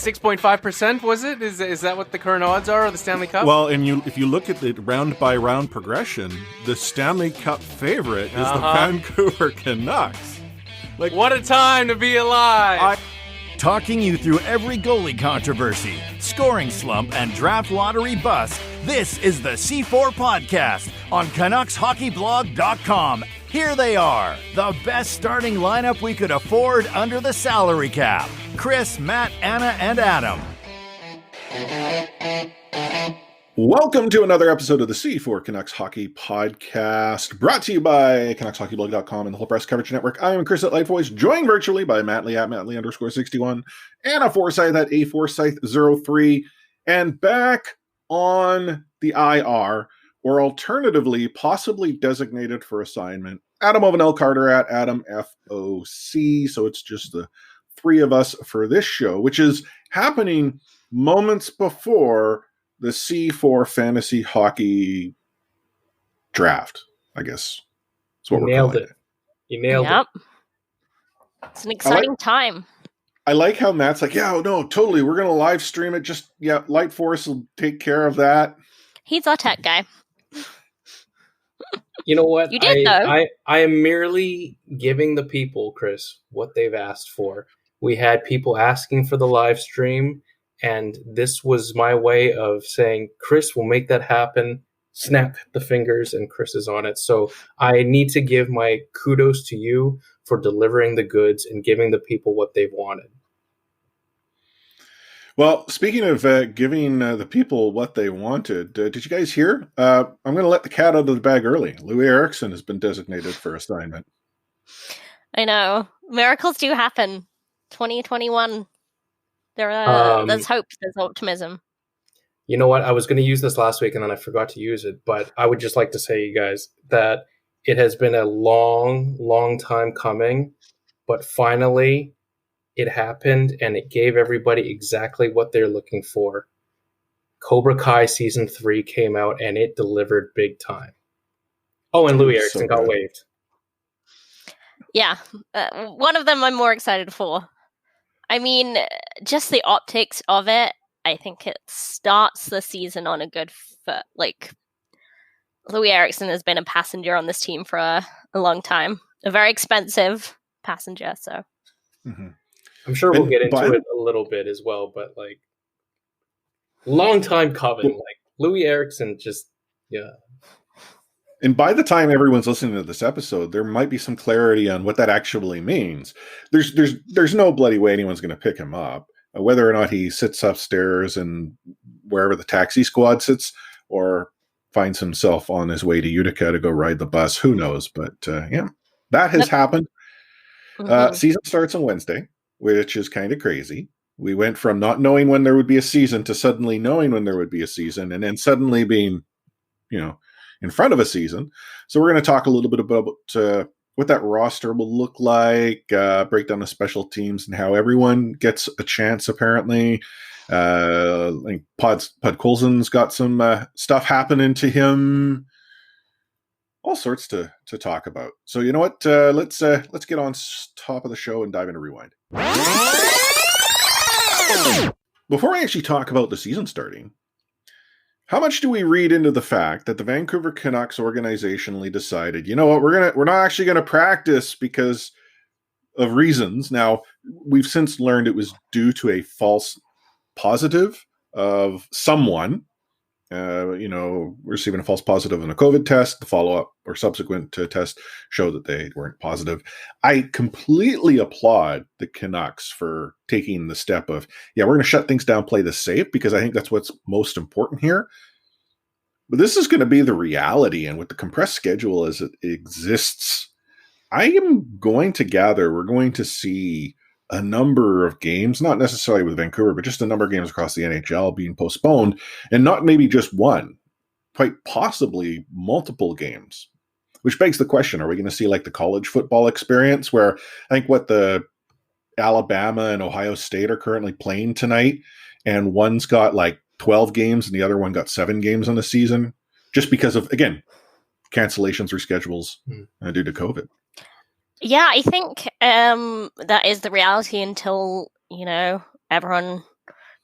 6.5%, was it? Is that what the current odds are of the Stanley Cup? Well, and if you look at the round-by-round progression, the Stanley Cup favorite is the Vancouver Canucks. Like, what a time to be alive! Talking you through every goalie controversy, scoring slump, and draft lottery bust, this is the C4 Podcast on CanucksHockeyBlog.com. Here they are, the best starting lineup we could afford under the salary cap. Chris, Matt, Anna, and Adam. Welcome to another episode of the C4 Canucks Hockey Podcast, brought to you by CanucksHockeyBlog.com and the whole press coverage network. I am Chris at Lightvoice, joined virtually by Matt Lee at MattLee_61, Anna Forsyth at AForsyth03, and back on the IR, or alternatively, possibly designated for assignment, Adam Ovanell Carter at Adam FOC. So it's just the three of us for this show, which is happening moments before the C4 Fantasy Hockey Draft, I guess. That's what we're calling it. You nailed it. It's an exciting time. I like how Matt's like, yeah, no, totally. We're going to live stream it. Just, Light Force will take care of that. He's our tech guy. You know what? You did, though. I am merely giving the people, Chris, what they've asked for. We had people asking for the live stream, and this was my way of saying, Chris will make that happen. Snap the fingers, and Chris is on it. So I need to give my kudos to you for delivering the goods and giving the people what they've wanted. Well, speaking of giving the people what they wanted, did you guys hear? I'm going to let the cat out of the bag early. Louis Eriksson has been designated for assignment. I know. Miracles do happen. 2021. There's hope. There's optimism. You know what? I was going to use this last week and then I forgot to use it. But I would just like to say, you guys, that it has been a long, long time coming. But finally, it happened, and it gave everybody exactly what they're looking for. Cobra Kai Season 3 came out, and it delivered big time. Oh, and Louis Eriksson got waived. Yeah. One of them I'm more excited for. I mean, just the optics of it, I think it starts the season on a good foot. Like, Louis Eriksson has been a passenger on this team for a long time. A very expensive passenger, so... Mm-hmm. I'm sure we'll get into it a little bit as well, but like long time coming, like Louis Eriksson just, yeah. And by the time everyone's listening to this episode, there might be some clarity on what that actually means. There's no bloody way anyone's going to pick him up, whether or not he sits upstairs and wherever the taxi squad sits, or finds himself on his way to Utica to go ride the bus. Who knows? But that has happened. Mm-hmm. Season starts on Wednesday, which is kind of crazy. We went from not knowing when there would be a season to suddenly knowing when there would be a season, and then suddenly being, in front of a season. So we're going to talk a little bit about what that roster will look like, break down the special teams and how everyone gets a chance, apparently. I think Pud Coulson's got some stuff happening to him. All sorts to talk about. So you know what? Let's get on top of the show and dive into Rewind. Before I actually talk about the season starting, how much do we read into the fact that the Vancouver Canucks organizationally decided, you know what, we're not actually going to practice because of reasons. Now, we've since learned it was due to a false positive of someone. Receiving a false positive in a COVID test. The follow-up or subsequent test showed that they weren't positive. I completely applaud the Canucks for taking the step of, we're going to shut things down, play this safe, because I think that's what's most important here. But this is going to be the reality, and with the compressed schedule as it exists, I am going to gather we're going to see a number of games, not necessarily with Vancouver, but just a number of games across the NHL being postponed, and not maybe just one, quite possibly multiple games, which begs the question, are we going to see like the college football experience where I think what the Alabama and Ohio State are currently playing tonight, and one's got like 12 games and the other one got 7 games on the season, just because of, again, cancellations, reschedules due to COVID. Yeah, I think that is the reality until, everyone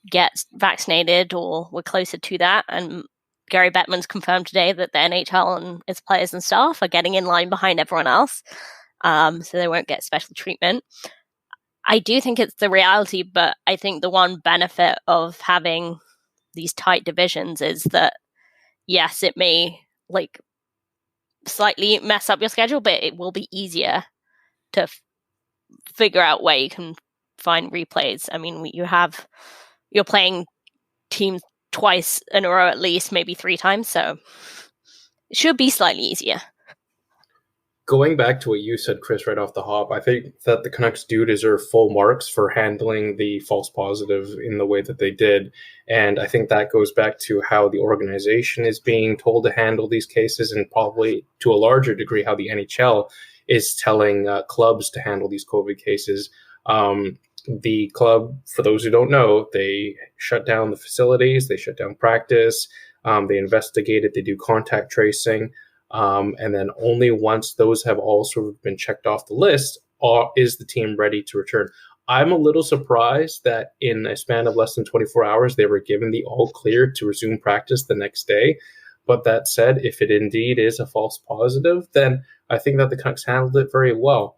get vaccinated or we're closer to that. And Gary Bettman's confirmed today that the NHL and its players and staff are getting in line behind everyone else, so they won't get special treatment. I do think it's the reality, but I think the one benefit of having these tight divisions is that, yes, it may slightly mess up your schedule, but it will be easier to figure out where you can find replays. I mean, you're playing teams twice in a row at least, maybe 3 times, so it should be slightly easier. Going back to what you said, Chris, right off the hop, I think that the Canucks do deserve full marks for handling the false positive in the way that they did. And I think that goes back to how the organization is being told to handle these cases, and probably to a larger degree how the NHL is telling clubs to handle these COVID cases. The club, for those who don't know, they shut down the facilities, they shut down practice, they investigate it, they do contact tracing, and then only once those have all sort of been checked off the list is the team ready to return. I'm a little surprised that in a span of less than 24 hours, they were given the all clear to resume practice the next day. But that said, if it indeed is a false positive, then I think that the Canucks handled it very well.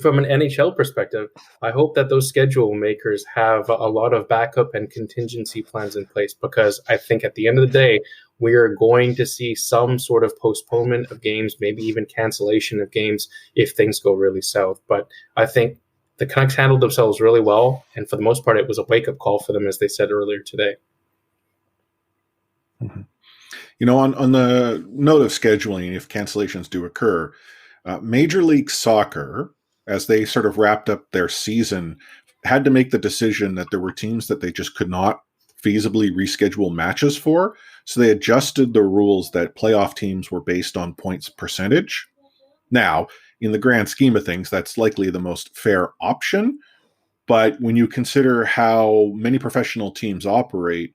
From an NHL perspective, I hope that those schedule makers have a lot of backup and contingency plans in place, because I think at the end of the day, we are going to see some sort of postponement of games, maybe even cancellation of games if things go really south. But I think the Canucks handled themselves really well, and for the most part, it was a wake-up call for them, as they said earlier today. Mm-hmm. You know, on the note of scheduling, if cancellations do occur, Major League Soccer, as they sort of wrapped up their season, had to make the decision that there were teams that they just could not feasibly reschedule matches for. So they adjusted the rules that playoff teams were based on points percentage. Now, in the grand scheme of things, that's likely the most fair option. But when you consider how many professional teams operate,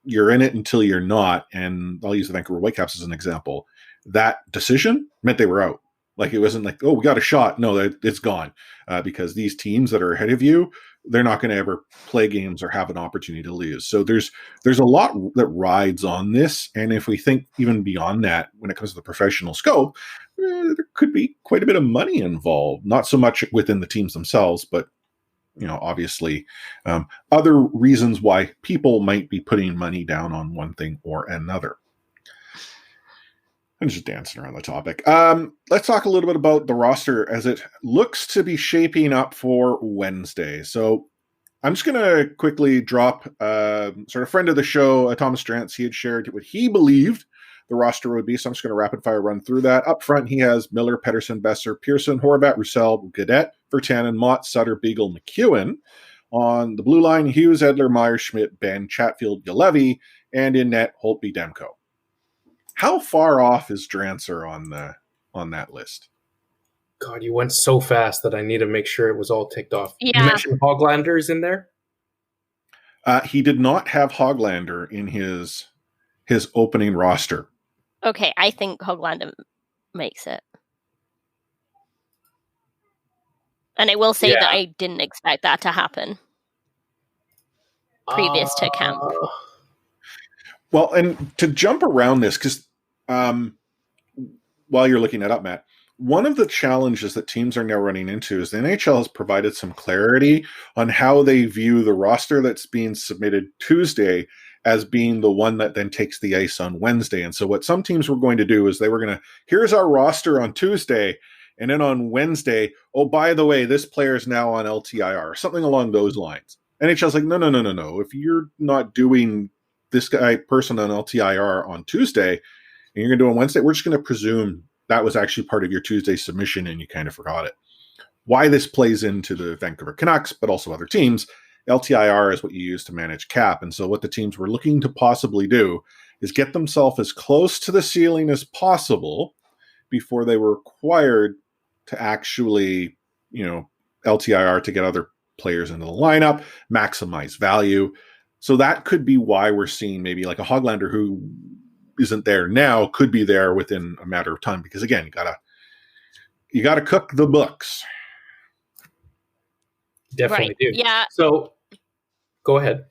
you're in it until you're not. And I'll use the Vancouver Whitecaps as an example. That decision meant they were out. Like, it wasn't like, oh, we got a shot. No, it's gone. Because these teams that are ahead of you, they're not going to ever play games or have an opportunity to lose. So there's a lot that rides on this. And if we think even beyond that, when it comes to the professional scope, there could be quite a bit of money involved. Not so much within the teams themselves, but, you know, obviously other reasons why people might be putting money down on one thing or another. I'm just dancing around the topic. Let's talk a little bit about the roster as it looks to be shaping up for Wednesday. So I'm just going to quickly drop sort of friend of the show, Thomas Drance. He had shared what he believed the roster would be. So I'm just going to rapid fire run through that. Up front, he has Miller, Pettersson, Besser, Pearson, Horvat, Roussel, Gaudette, Virtanen, Mott, Sutter, Beagle, McEwen. On the blue line, Hughes, Edler, Myers, Schmidt, Ben, Chatfield, Yalevi, and in net, Holtby, Demko. How far off is Drancer on that list? God, you went so fast that I need to make sure it was all ticked off. Yeah. You mentioned Hoglander is in there? He did not have Hoglander in his opening roster. Okay, I think Hoglander makes it. And I will say that I didn't expect that to happen previous to camp. Well, and to jump around this, because while you're looking that up, Matt, one of the challenges that teams are now running into is the NHL has provided some clarity on how they view the roster that's being submitted Tuesday as being the one that then takes the ice on Wednesday. And so what some teams were going to do is they were going to, here's our roster on Tuesday, and then on Wednesday, oh, by the way, this player is now on LTIR, or something along those lines. NHL's like, no. If you're not doing this person on LTIR on Tuesday, and you're going to do it on Wednesday, we're just going to presume that was actually part of your Tuesday submission and you kind of forgot it. Why this plays into the Vancouver Canucks, but also other teams, LTIR is what you use to manage cap. And so what the teams were looking to possibly do is get themselves as close to the ceiling as possible before they were required to actually, LTIR to get other players into the lineup, maximize value. So that could be why we're seeing maybe like a Hoglander who isn't there now could be there within a matter of time. Because again, you gotta cook the books. Definitely Right. do. Yeah. So go ahead.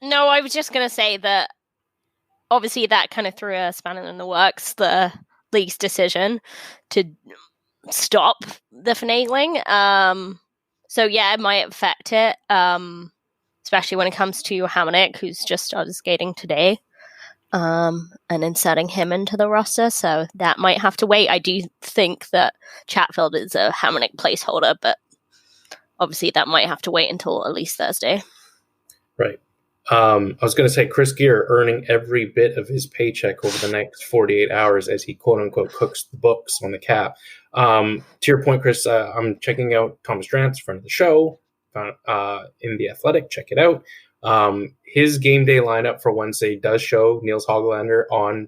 No, I was just going to say that obviously that kind of threw a spanner in the works, the league's decision to stop the finagling. So yeah, it might affect it, especially when it comes to Hamonic, who's just started skating today, and inserting him into the roster. So that might have to wait. I do think that Chatfield is a Hamonic placeholder, but obviously that might have to wait until at least Thursday. Right. I was going to say Chris Gear earning every bit of his paycheck over the next 48 hours as he quote unquote cooks the books on the cap. To your point, Chris, I'm checking out Thomas Drance, friend of the show, in The Athletic. Check it out. His game day lineup for Wednesday does show Niels Hoglander on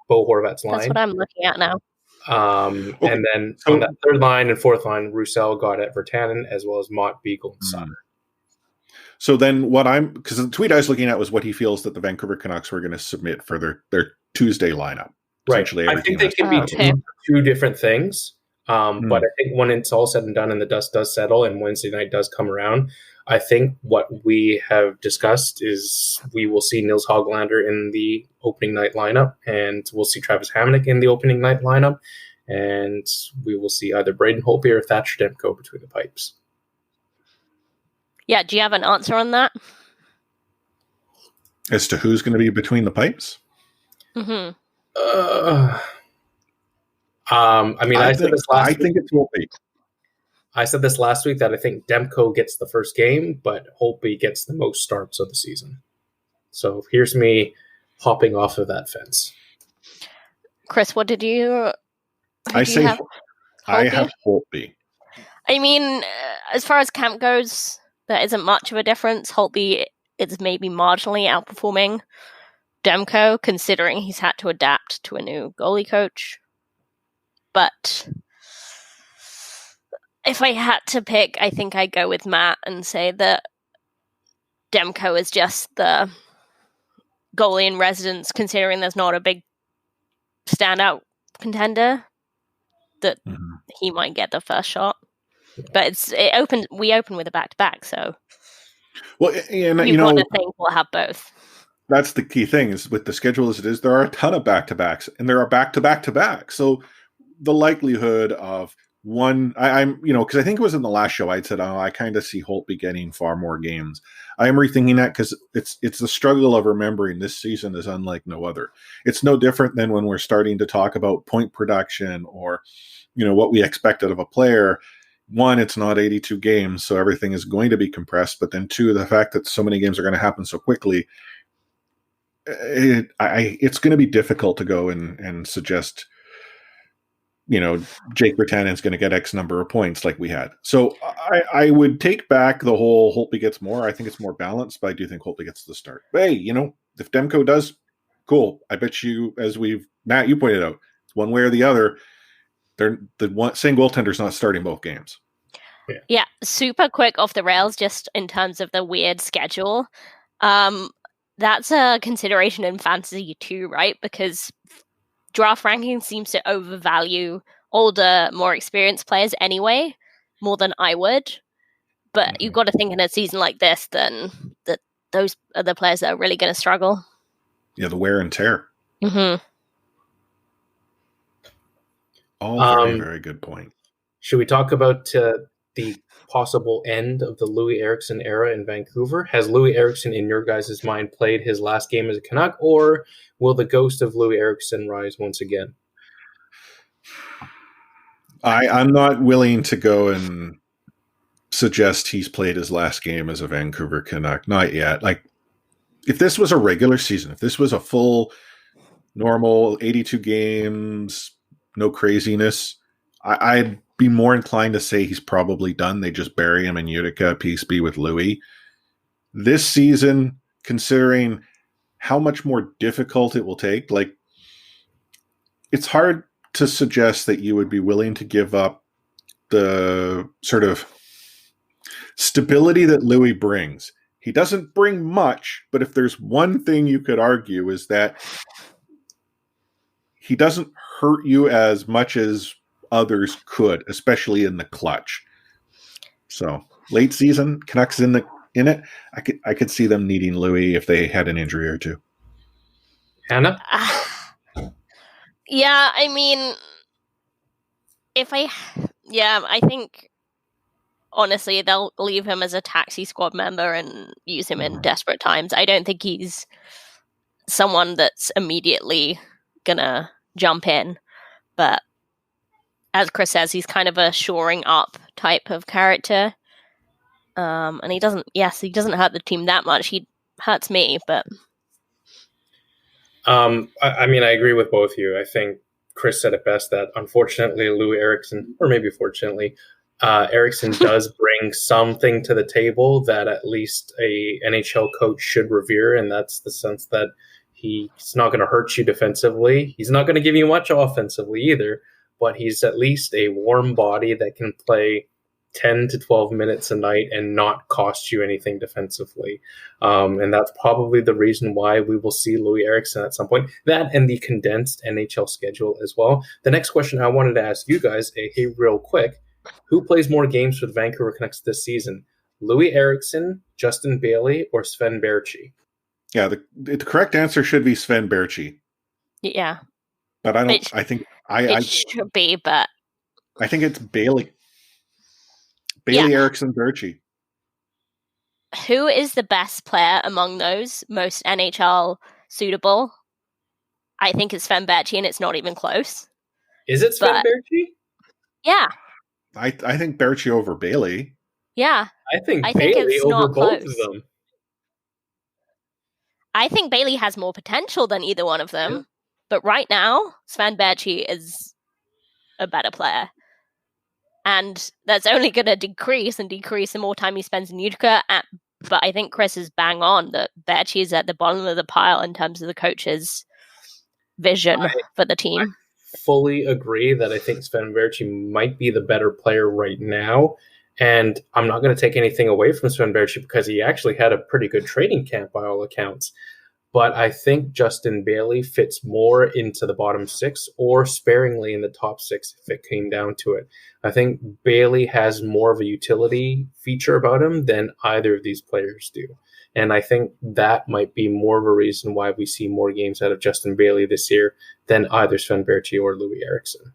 Bo Horvat's line. That's what I'm looking at now. And then on that third line and fourth line, Roussel, Gaudette, Virtanen, as well as Mott, Beagle, and Sutter. So then because the tweet I was looking at was what he feels that the Vancouver Canucks were going to submit for their Tuesday lineup. Right. I think they can be two different things. But I think when it's all said and done and the dust does settle and Wednesday night does come around, I think what we have discussed is we will see Niels Hoglander in the opening night lineup, and we'll see Travis Hamonic in the opening night lineup, and we will see either Braden Holtby or Thatcher Demko between the pipes. Yeah, do you have an answer on that? As to who's going to be between the pipes? Mm-hmm. I said this last week. I think it will be. I said this last week that I think Demko gets the first game, but Holtby gets the most starts of the season. So here's me hopping off of that fence. Chris, what did you? I have Holtby. I mean, as far as camp goes, there isn't much of a difference. Holtby is maybe marginally outperforming Demko, considering he's had to adapt to a new goalie coach. But if I had to pick, I think I'd go with Matt and say that Demko is just the goalie in residence, considering there's not a big standout contender, that he might get the first shot. But we open with a back-to-back, so well, and you want to think we'll have both. That's the key thing, is with the schedule as it is, there are a ton of back-to-backs, and there are back-to-back-to-back. So the likelihood of one, because I think it was in the last show I'd said, I kind of see Holtby getting far more games. I am rethinking that because it's the struggle of remembering this season is unlike no other. It's no different than when we're starting to talk about point production or, what we expected of a player. One, it's not 82 games, so everything is going to be compressed. But then two, the fact that so many games are going to happen so quickly, it's going to be difficult to go and suggest, Jake Virtanen is going to get X number of points like we had. So I would take back the whole Holtby gets more. I think it's more balanced, but I do think Holtby gets the start. But hey, if Demko does, cool. I bet you, Matt, you pointed out, it's one way or the other. The same goaltender's not starting both games. Yeah, super quick off the rails, just in terms of the weird schedule. That's a consideration in fantasy too, right? Because draft ranking seems to overvalue older, more experienced players anyway, more than I would. But you've got to think in a season like this, then that those are the players that are really going to struggle. Yeah, the wear and tear. Mm-hmm. Very, very good point. Should we talk about the possible end of the Louis Eriksson era in Vancouver? Has Louis Eriksson, in your guys' mind, played his last game as a Canuck, or will the ghost of Louis Eriksson rise once again? I'm not willing to go and suggest he's played his last game as a Vancouver Canuck. Not yet. Like, if this was a regular season, if this was a full, normal 82 games, no craziness, I'd be more inclined to say he's probably done. They just bury him in Utica, peace be with Louis. This season, considering how much more difficult it will take, like, it's hard to suggest that you would be willing to give up the sort of stability that Louis brings. He doesn't bring much, but if there's one thing you could argue is that he doesn't hurt you as much as others could, especially in the clutch. So late season, Canucks in the in it. I could see them needing Louis if they had an injury or two. Hannah? Yeah, I mean, I think honestly they'll leave him as a taxi squad member and use him in desperate times. I don't think he's someone that's immediately gonna jump in, but as Chris says, he's kind of a shoring up type of character. And he doesn't hurt the team that much. He hurts me, but I mean, I agree with both of you. I think Chris said it best that unfortunately Lou Eriksson, or maybe fortunately, Eriksson does bring something to the table that at least a NHL coach should revere, and that's the sense that he's not going to hurt you defensively. He's not going to give you much offensively either, but he's at least a warm body that can play 10 to 12 minutes a night and not cost you anything defensively. And that's probably the reason why we will see Louis Eriksson at some point. That and the condensed NHL schedule as well. The next question I wanted to ask you guys, hey, real quick, who plays more games for the Vancouver Canucks this season? Louis Eriksson, Justin Bailey, or Sven Baertschi? Yeah, the correct answer should be Sven Baertschi. yeah, But I don't. It- I should be. But I think it's Bailey. Bailey, Yeah. Eriksson, Baertschi. who is the best player among those most NHL suitable? I think it's Sven Baertschi, and it's not even close. Is it Sven But- Baertschi? Yeah, I think Baertschi over Bailey. yeah. I think I think Bailey it's over not both close. of them. I think Bailey has more potential than either one of them. But right now, Sven Baertschi is a better player. And that's only going to decrease the more time he spends in Utica. But I think Chris is bang on that Baertschi is at the bottom of the pile in terms of the coach's vision for the team. Fully agree that I think Sven Baertschi might be the better player right now. And I'm not going to take anything away from Sven Baertschi because he actually had a pretty good training camp by all accounts. But I think Justin Bailey fits more into the bottom six or sparingly in the top six if it came down to it. I think Bailey has more of a utility feature about him than either of these players do. And I think that might be more of a reason why we see more games out of Justin Bailey this year than either Sven Baertschi or Louis Eriksson.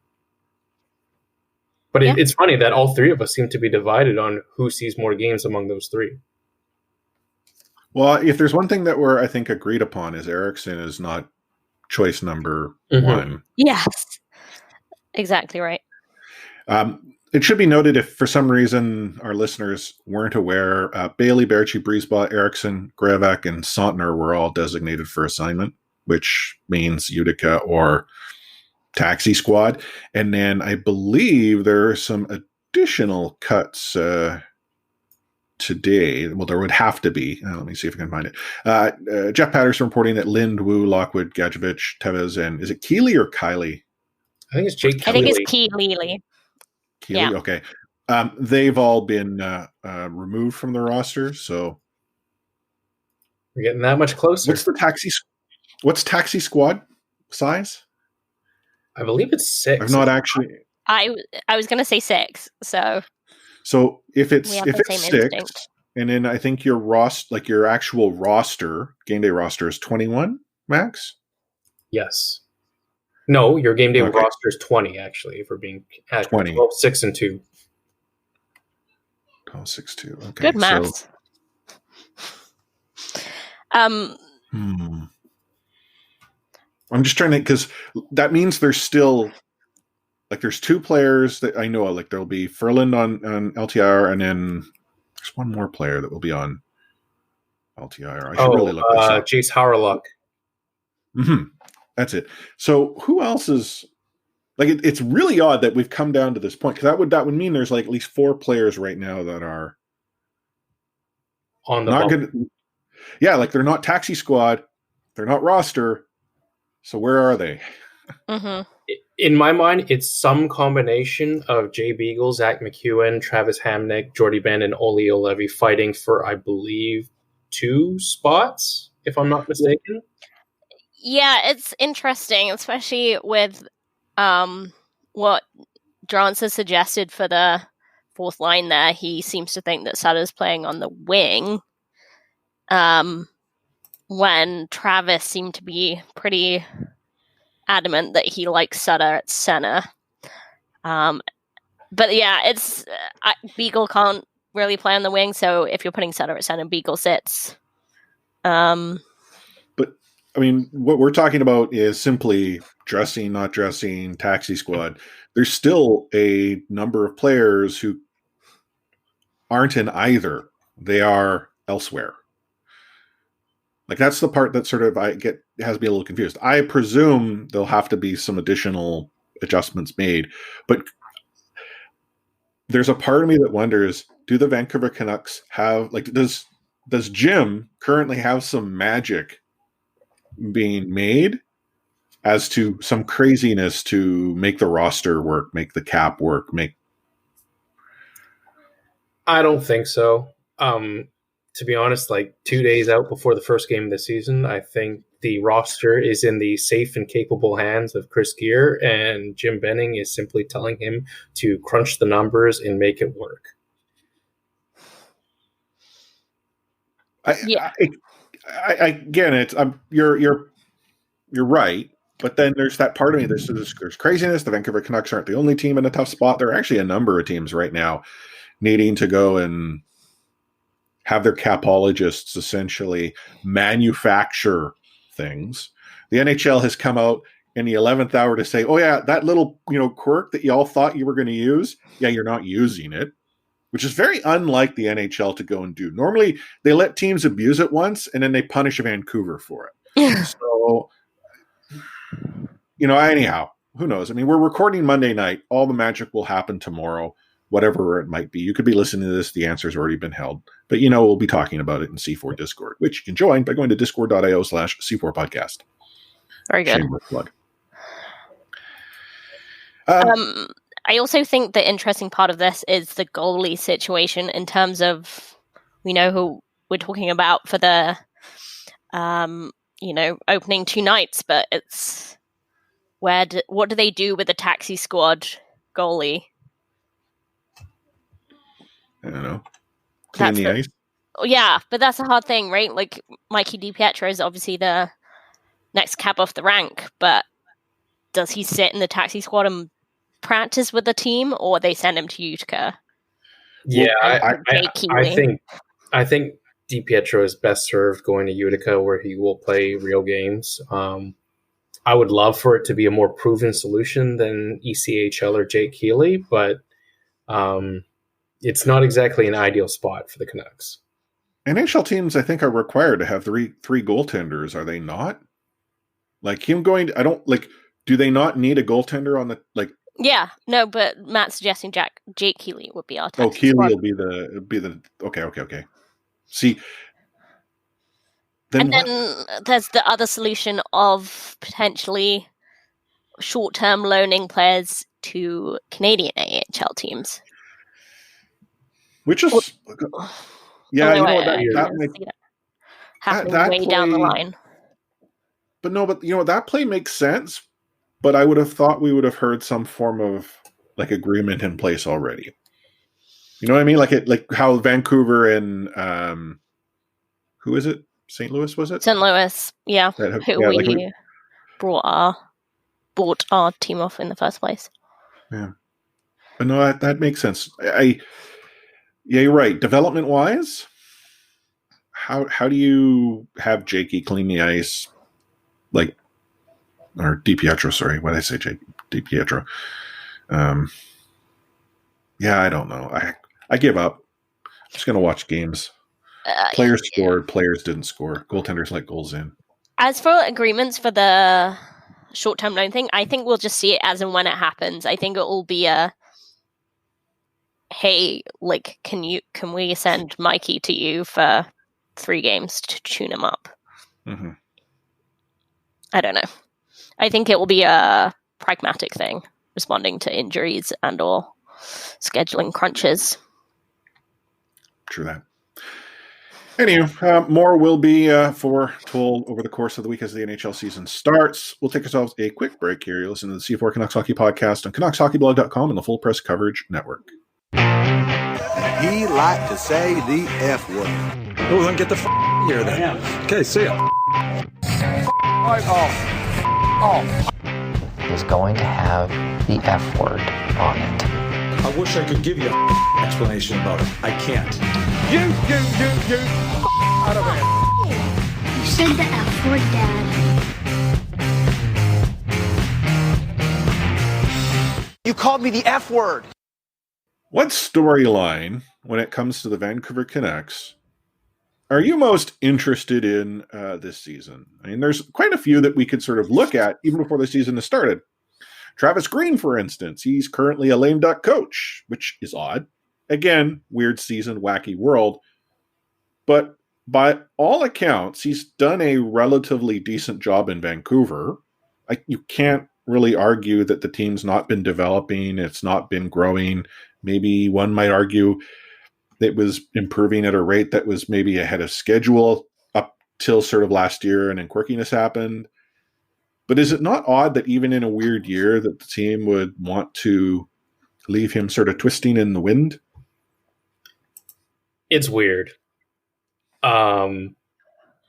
But it's funny that all three of us seem to be divided on who sees more games among those three. Well, if there's one thing that we're, I think, agreed upon is Eriksson is not choice number one. Yes, exactly right. It should be noted if for some reason our listeners weren't aware, Bailey, Baertschi, Brisebois, Eriksson, Grevak, and Sontner were all designated for assignment, which means Utica or taxi squad. And then I believe there are some additional cuts today. Well, there would have to be. Let me see if I can find it. Jeff Patterson reporting that Lind, Wu, Lockwood, Gadjevich, Tevez, and is it Keeley or Kylie? I think it's Jake I think it's Keeley. Keeley. Keeley? Yeah. Okay. They've all been removed from the roster. So We're getting that much closer. What's taxi squad size? I believe it's 6. I've not actually. I was going to say 6. So if it's We have if the it's same 6, instinct. and then I think your actual roster, game day roster is 21 max. Yes. No, your game day Okay. roster is 20, actually, if we're being accurate. 20. 12, 6, and 2. 12, 6, 2. Okay. Good maths. I'm just trying to, because that means there's still, like, there's 2 players that I know of. Like, there'll be Furland on LTIR, and then there's one more player that will be on LTIR. I should really look this up. Jace Howrlock. That's it. So who else is, like, it's really odd that we've come down to this point, because that would mean there's like at least 4 players right now that are On the not bump. good. Yeah, like they're not taxi squad, they're not roster. So where are they? In my mind, it's some combination of Jay Beagle, Zach McEwen, Travis Hamnick, Jordy Ben, and Oli Olevi fighting for, I believe, 2 spots, if I'm not mistaken. Yeah, it's interesting, especially with what Drance has suggested for the fourth line there, he seems to think that Sutter's playing on the wing. When Travis seemed to be pretty adamant that he likes Sutter at center. But yeah, it's Beagle can't really play on the wing, so if you're putting Sutter at center, Beagle sits. But I mean, what we're talking about is simply dressing, not dressing, taxi squad. There's still a number of players who aren't in either. They are elsewhere. Like, that's the part that sort of has me a little confused. I presume there'll have to be some additional adjustments made, but there's a part of me that wonders, do the Vancouver Canucks have, like, does Jim currently have some magic being made as to some craziness to make the roster work, make the cap work, I don't think so. To be honest, like 2 days out before the first game of the season, I think the roster is in the safe and capable hands of Chris Gear, and Jim Benning is simply telling him to crunch the numbers and make it work. You're right, but then there's that part of me. There's craziness. The Vancouver Canucks aren't the only team in a tough spot. There are actually a number of teams right now needing to go and have their capologists essentially manufacture things. The NHL has come out in the 11th hour to say, oh yeah, that little quirk that you all thought you were going to use, yeah, you're not using it, which is very unlike the NHL to go and do. Normally, they let teams abuse it once, and then they punish Vancouver for it. So, anyhow, who knows? I mean, we're recording Monday night. All the magic will happen tomorrow, whatever it might be. You could be listening to this. The answer's already been held. But, we'll be talking about it in C4 Discord, which you can join by going to discord.io/C4 podcast. Very good. Shameless plug. I also think the interesting part of this is the goalie situation in terms of, we know who we're talking about for the, opening 2 nights, but it's what do they do with the taxi squad goalie? I don't know. Clean the ice? Yeah, but that's a hard thing, right? Like, Mikey DiPietro is obviously the next cab off the rank, but does he sit in the taxi squad and practice with the team, or they send him to Utica? Yeah, I think DiPietro is best served going to Utica, where he will play real games. I would love for it to be a more proven solution than ECHL or Jake Healy, but it's not exactly an ideal spot for the Canucks. NHL teams, I think, are required to have three goaltenders. Are they not? Like him going, do they not need a goaltender on the, like? Yeah, no, but Matt's suggesting Jake Healy would be our taxi Keely squad. will be the okay. See, then there's the other solution of potentially short-term loaning players to Canadian AHL teams. Which is, yeah, that might happen way down the line. But no, that play makes sense. But I would have thought we would have heard some form of agreement in place already. You know what I mean? Like how Vancouver and who is it? St. Louis, was it? St. Louis, yeah. We bought our team off in the first place. Yeah, but no, that makes sense. Yeah, you're right. Development wise, how do you have Jakey clean the ice, or DiPietro? Sorry, what did I say, DiPietro? Yeah, I don't know. I give up. I'm just gonna watch games. Players scored, players didn't score. Goaltenders let goals in. As for agreements for the short-term loan thing, I think we'll just see it as and when it happens. I think it will be hey, can we send Mikey to you for 3 games to tune him up? Mm-hmm. I don't know. I think it will be a pragmatic thing, responding to injuries and or scheduling crunches. True that. Anyway, more will be foretold over the course of the week as the NHL season starts. We'll take ourselves a quick break here. You listen to the C4 Canucks Hockey Podcast on CanucksHockeyBlog.com and the Full Press Coverage Network. and he liked to say the F word. Oh, then get the here then. Okay, see ya. Is going to have the F word on it. I wish I could give you an explanation about it. I can't. You out of here. You said the F word, Dad. You called me the F word. What storyline, when it comes to the Vancouver Canucks, are you most interested in this season? I mean, there's quite a few that we could sort of look at even before the season has started. Travis Green, for instance, he's currently a lame duck coach, which is odd. Again, weird season, wacky world. But by all accounts, he's done a relatively decent job in Vancouver. You can't really argue that the team's not been developing, it's not been growing. Maybe one might argue it was improving at a rate that was maybe ahead of schedule up till sort of last year, and then quirkiness happened. But is it not odd that even in a weird year that the team would want to leave him sort of twisting in the wind? It's weird.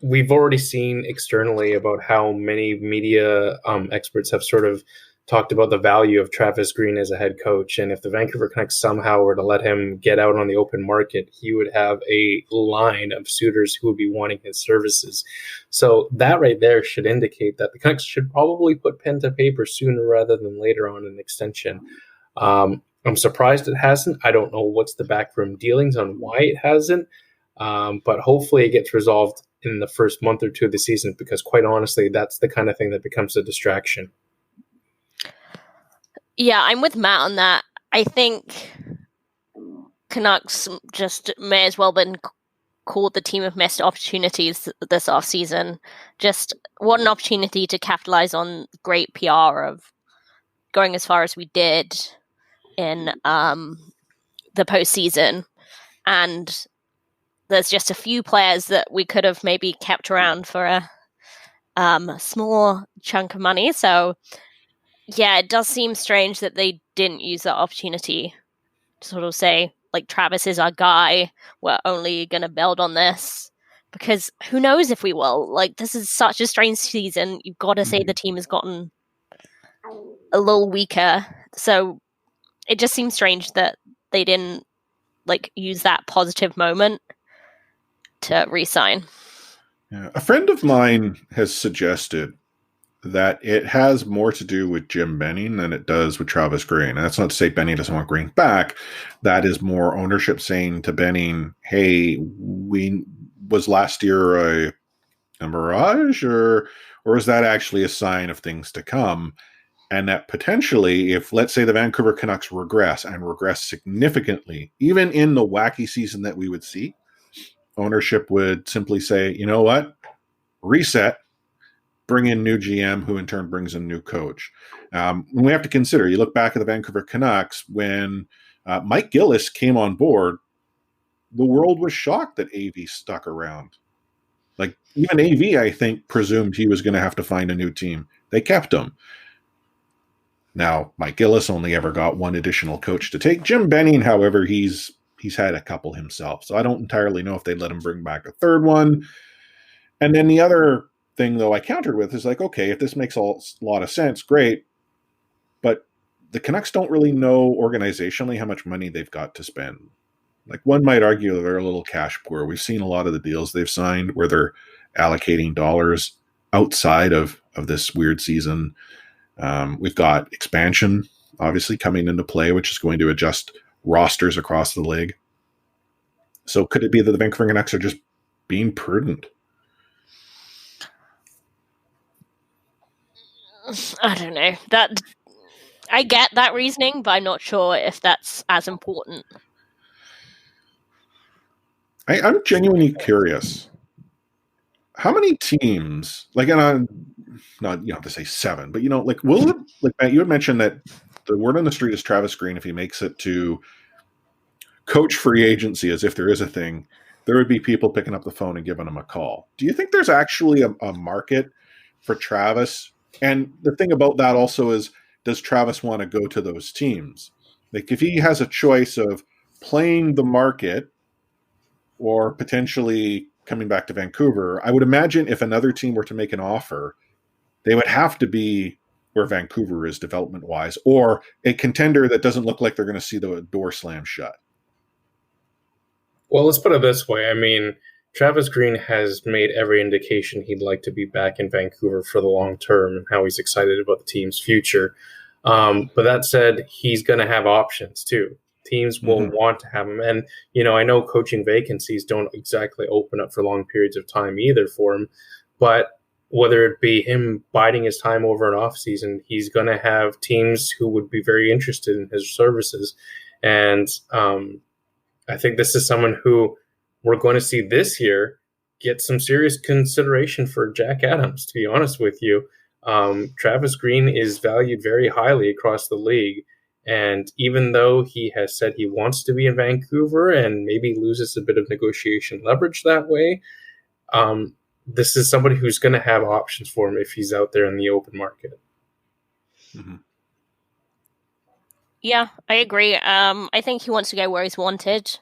We've already seen externally about how many media experts have sort of talked about the value of Travis Green as a head coach. And if the Vancouver Canucks somehow were to let him get out on the open market, he would have a line of suitors who would be wanting his services. So that right there should indicate that the Canucks should probably put pen to paper sooner rather than later on an extension. I'm surprised it hasn't. I don't know what's the backroom dealings on why it hasn't. But hopefully it gets resolved in the first month or two of the season, because quite honestly, that's the kind of thing that becomes a distraction. Yeah, I'm with Matt on that. I think Canucks just may as well been called the team of missed opportunities this offseason. Just what an opportunity to capitalize on great PR of going as far as we did in the postseason. And there's just a few players that we could have maybe kept around for a small chunk of money. So yeah, it does seem strange that they didn't use that opportunity to sort of say, like, Travis is our guy. We're only going to build on this. Because who knows if we will. Like, this is such a strange season. You've got to say the team has gotten a little weaker. So it just seems strange that they didn't, like, use that positive moment to re-sign. Yeah. A friend of mine has suggested that it has more to do with Jim Benning than it does with Travis Green. And that's not to say Benning doesn't want Green back. That is more ownership saying to Benning, hey, was last year a mirage, or is that actually a sign of things to come? And that potentially, if, let's say, the Vancouver Canucks regress significantly, even in the wacky season that we would see, ownership would simply say, you know what, reset, bring in new GM, who in turn brings in new coach. We have to consider, you look back at the Vancouver Canucks, when Mike Gillis came on board, the world was shocked that AV stuck around. Like, even AV, I think, presumed he was going to have to find a new team. They kept him. Now, Mike Gillis only ever got one additional coach to take. Jim Benning, however, he's had a couple himself. So I don't entirely know if they'd let him bring back a third one. And then the other thing, though, I countered with is like, okay, if this makes a lot of sense, great. But the Canucks don't really know organizationally how much money they've got to spend. Like, one might argue that they're a little cash poor. We've seen a lot of the deals they've signed where they're allocating dollars outside of this weird season. We've got expansion, obviously, coming into play, which is going to adjust rosters across the league. So could it be that the Vancouver Canucks are just being prudent? I don't know. That I get that reasoning, but I'm not sure if that's as important. I'm genuinely curious. How many teams, like, and I'm not, you don't have to say 7, but, you know, like, will it, like, Matt, you had mentioned that the word on the street is Travis Green, if he makes it to coach free agency, as if there is a thing, there would be people picking up the phone and giving him a call. Do you think there's actually a market for Travis? And the thing about that also is, does Travis want to go to those teams? Like, if he has a choice of playing the market or potentially coming back to Vancouver, I would imagine if another team were to make an offer, they would have to be where Vancouver is development-wise, or a contender that doesn't look like they're going to see the door slam shut. Well, let's put it this way. I mean, Travis Green has made every indication he'd like to be back in Vancouver for the long term and how he's excited about the team's future. But that said, he's going to have options too. Teams will want to have him. And, I know coaching vacancies don't exactly open up for long periods of time either for him. But whether it be him biding his time over an off season, he's going to have teams who would be very interested in his services. And I think this is someone who we're going to see this year get some serious consideration for Jack Adams, to be honest with you. Travis Green is valued very highly across the league. And even though he has said he wants to be in Vancouver and maybe loses a bit of negotiation leverage that way, this is somebody who's going to have options for him if he's out there in the open market. Mm-hmm. Yeah, I agree. I think he wants to go where he's wanted.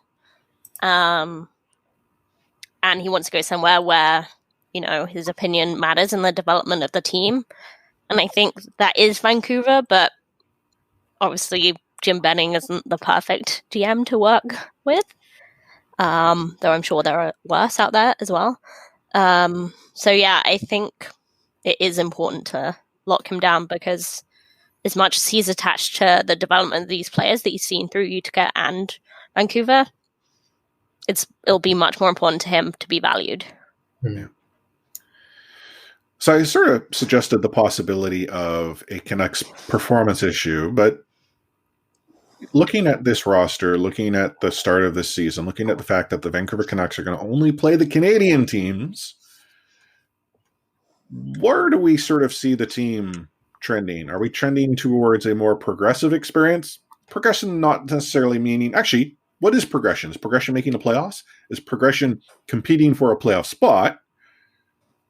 And he wants to go somewhere where, his opinion matters in the development of the team. And I think that is Vancouver, but obviously Jim Benning isn't the perfect GM to work with. Though I'm sure there are worse out there as well. So yeah, I think it is important to lock him down because as much as he's attached to the development of these players that he's seen through Utica and Vancouver, it'll be much more important to him to be valued. Yeah. So I sort of suggested the possibility of a Canucks performance issue, but looking at this roster, looking at the start of this season, looking at the fact that the Vancouver Canucks are going to only play the Canadian teams, where do we sort of see the team trending? Are we trending towards a more progressive experience? Progression not necessarily meaning... Actually, what is progression? Is progression making the playoffs? Is progression competing for a playoff spot?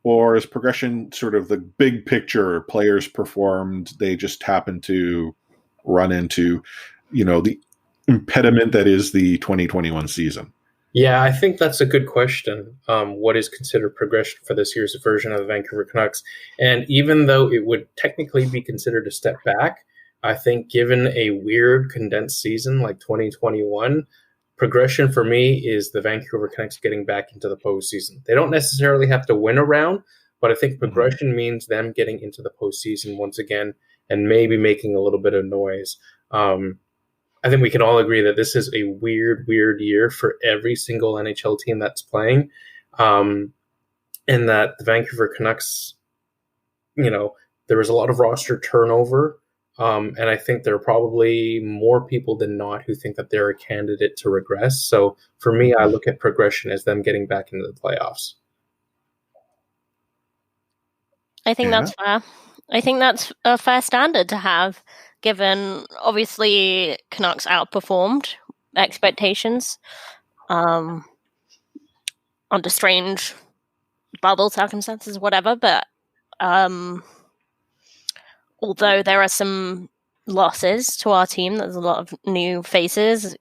Or is progression sort of the big picture? Players performed, they just happen to run into, the impediment that is the 2021 season? Yeah, I think that's a good question. What is considered progression for this year's version of the Vancouver Canucks? And even though it would technically be considered a step back, I think given a weird condensed season like 2021, progression for me is the Vancouver Canucks getting back into the postseason. They don't necessarily have to win a round, but I think progression means them getting into the postseason once again and maybe making a little bit of noise. I think we can all agree that this is a weird year for every single NHL team that's playing. And that the Vancouver Canucks, there was a lot of roster turnover. And I think there are probably more people than not who think that they're a candidate to regress. So for me, I look at progression as them getting back into the playoffs. I think that's fair. I think that's a fair standard to have, given obviously Canucks outperformed expectations under strange bubble circumstances, whatever. But although there are some losses to our team, there's a lot of new faces.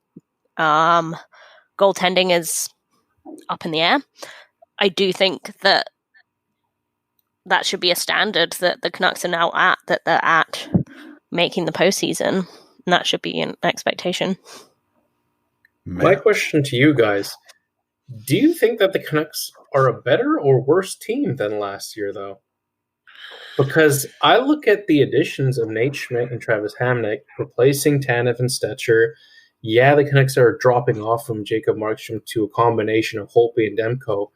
Goaltending is up in the air. I do think that should be a standard that the Canucks are now at, that they're at making the postseason. And that should be an expectation. My question to you guys, do you think that the Canucks are a better or worse team than last year, though? Because I look at the additions of Nate Schmidt and Travis Hamnick replacing Tanev and Stetcher. Yeah, the Canucks are dropping off from Jacob Markstrom to a combination of Holtby and Demko.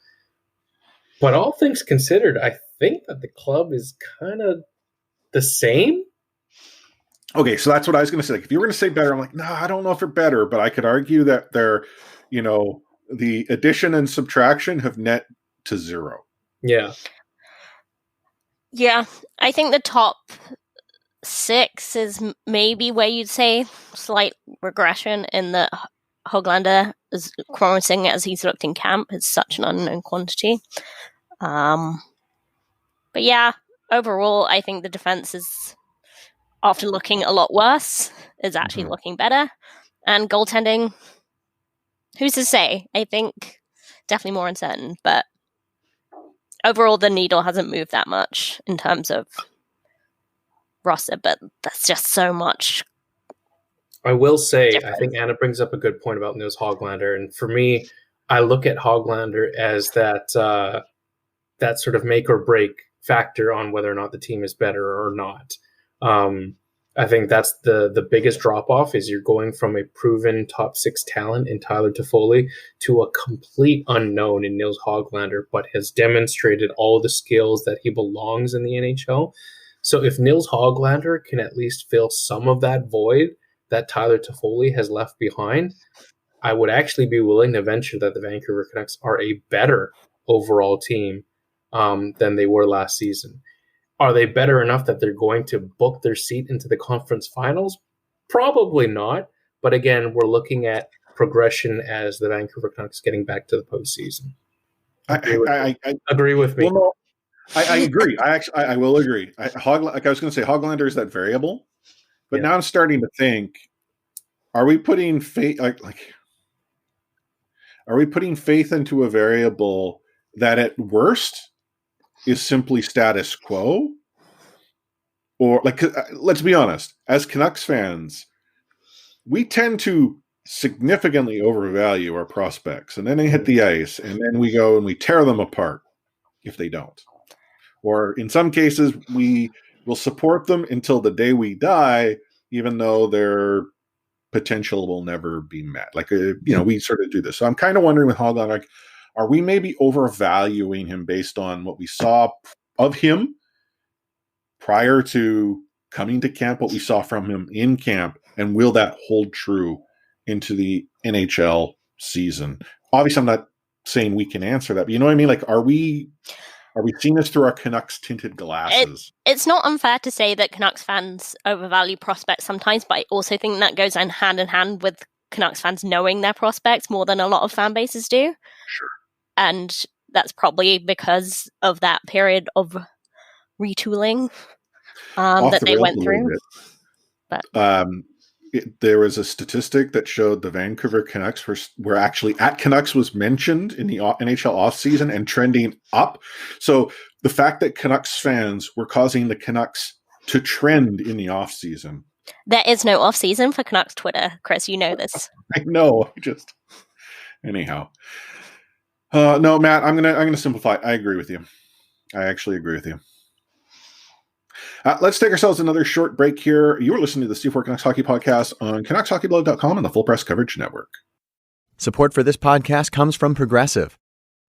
But all things considered, I think that the club is kind of the same. Okay, so that's what I was going to say. Like, if you were going to say better, I'm like, no, I don't know if they're better, but I could argue that they're, the addition and subtraction have net to zero. Yeah. Yeah, I think the top 6 is maybe where you'd say slight regression in that Höglander is promising as he's looked in camp is such an unknown quantity. But yeah, overall, I think the defense is, after looking a lot worse, is actually looking better. And goaltending, who's to say? I think definitely more uncertain, but overall the needle hasn't moved that much in terms of roster, but that's just so much. I will say, difference. I think Anna brings up a good point about Nils Hoglander, and for me, I look at Hoglander as that sort of make or break factor on whether or not the team is better or not. I think that's the biggest drop off is you're going from a proven top 6 talent in Tyler Toffoli to a complete unknown in Nils Hoglander, but has demonstrated all the skills that he belongs in the NHL. So if Nils Hoglander can at least fill some of that void that Tyler Toffoli has left behind, I would actually be willing to venture that the Vancouver Canucks are a better overall team than they were last season. Are they better enough that they're going to book their seat into the conference finals? Probably not. But again, we're looking at progression as the Vancouver Canucks getting back to the postseason. I agree with me. Well, no, I agree. I will agree. I was going to say, Hoglander is that variable, but now I'm starting to think: are we putting faith? Are we putting faith into a variable that, at worst, is simply status quo? Or let's be honest, as Canucks fans, we tend to significantly overvalue our prospects, and then they hit the ice, and then we go and we tear them apart if they don't. Or in some cases, we will support them until the day we die, even though their potential will never be met. We sort of do this. So I'm kind of wondering with Hoglander, are we maybe overvaluing him based on what we saw of him prior to coming to camp, what we saw from him in camp, and will that hold true into the NHL season? Obviously, I'm not saying we can answer that, but you know what I mean? Are we seeing this through our Canucks tinted glasses? It's not unfair to say that Canucks fans overvalue prospects sometimes, but I also think that goes hand in hand with Canucks fans knowing their prospects more than a lot of fan bases do. Sure. And that's probably because of that period of retooling that they went through. But there was a statistic that showed the Vancouver Canucks were actually at Canucks was mentioned in the NHL offseason and trending up. So the fact that Canucks fans were causing the Canucks to trend in the offseason. There is no offseason for Canucks Twitter, Chris. You know this. I know. Anyhow. No, Matt, I'm gonna simplify. I agree with you. I actually agree with you. Let's take ourselves another short break here. You are listening to the C4 Canucks Hockey Podcast on CanucksHockeyBlog.com and the Full Press Coverage Network. Support for this podcast comes from Progressive.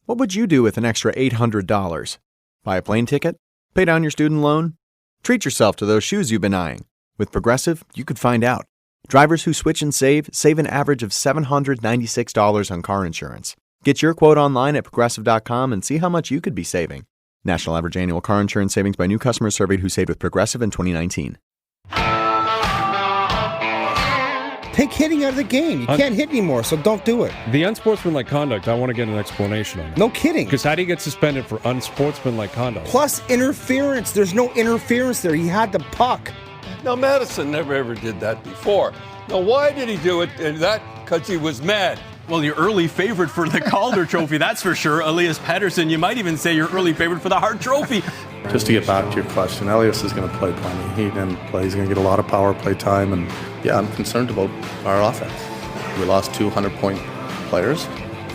What would you do with an extra $800? Buy a plane ticket? Pay down your student loan? Treat yourself to those shoes you've been eyeing. With Progressive, you could find out. Drivers who switch and save an average of $796 on car insurance. Get your quote online at Progressive.com and see how much you could be saving. National average annual car insurance savings by new customers surveyed who saved with Progressive in 2019. Take hitting out of the game. You can't hit anymore, so don't do it. The unsportsmanlike conduct, I want to get an explanation on that. No kidding. Because how do you get suspended for unsportsmanlike conduct? Plus interference. There's no interference there. He had the puck. Now, Madison never ever did that before. Now, why did he do it? That because he was mad. Well, your early favorite for the Calder Trophy, that's for sure. Elias Pettersson, you might even say your early favorite for the Hart Trophy. Just to get back to your question, Elias is going to play plenty. He didn't play. He's going to get a lot of power play time. And, yeah, I'm concerned about our offense. We lost 200-point players,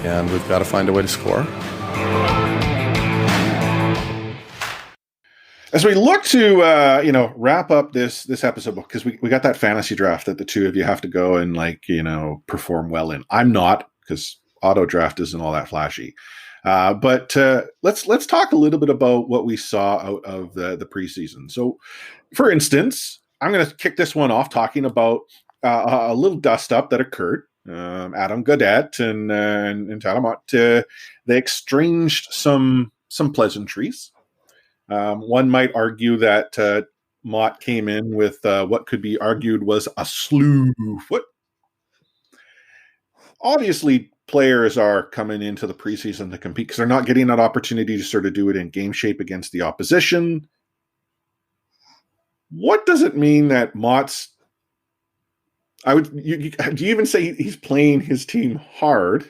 and we've got to find a way to score. As we look to wrap up this episode, because we got that fantasy draft that the two of you have to go and perform well in. I'm not, because auto draft isn't all that flashy. But let's talk a little bit about what we saw out of the preseason. So, for instance, I'm going to kick this one off talking about a little dust up that occurred. Adam Gaudette and Tatamont, they exchanged some pleasantries. One might argue that Mott came in with what could be argued was a slew foot. Obviously, players are coming into the preseason to compete because they're not getting that opportunity to sort of do it in game shape against the opposition. What does it mean that Mott's I would. Do you even say he's playing his team hard?